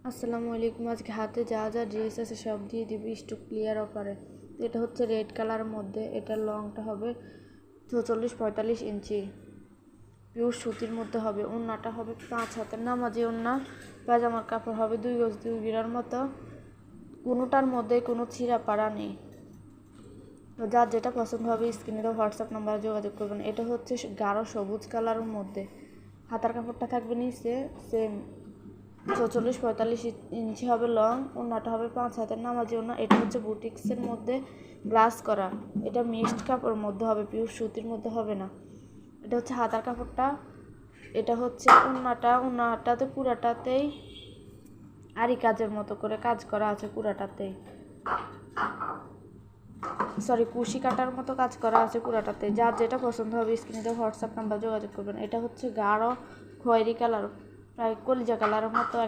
আসসালামু আলাইকুম। আজকে হাতে যা যা ড্রেস আছে সব দিয়ে দিব স্টক ক্লিয়ার অফারে। এটা হচ্ছে রেড কালারের মধ্যে, এটার লংটা হবে 44-45 ইঞ্চি, পিওর সুতির মধ্যে হবে। ওড়নাটা হবে 5 হাতের নামাজি ওড়না, পাজামার কাপড় হবে 2 গজ 2 গিরার মতো, কোনোটার মধ্যে কোনো ছিঁড়া পাড়া নেই। তো যার যেটা পছন্দ হবে স্ক্রিনে দেওয়া হোয়াটসঅ্যাপ নাম্বারে যোগাযোগ করবেন। এটা হচ্ছে গাঢ় সবুজ কালারের মধ্যে, হাতার কাপড়টা থাকবে নিচে সেম 44-45 ইঞ্চি হবে লং, ওড়নাটা হবে 5 হাতের নামাজি ওড়না। এটা হচ্ছে বুটিক্সের মধ্যে গ্লাস করা, এটা মিক্সড কাপড়ের মধ্যে হবে, পিওর সুতির মধ্যে হবে না। এটা হচ্ছে হাতার কাপড়টা, এটা হচ্ছে ওড়নাটাতে পুরাটাতেই আরি কাজের মতো করে কাজ করা আছে, পুরাটাতেই কুশি কাটার মতো কাজ করা আছে পুরাটাতে। যার যেটা পছন্দ হবে স্ক্রিনে হোয়াটসঅ্যাপ নাম্বার যোগাযোগ করবেন। এটা হচ্ছে গাঢ় খয়েরি কালার, প্রায় কলিজা কালারের মতো একটা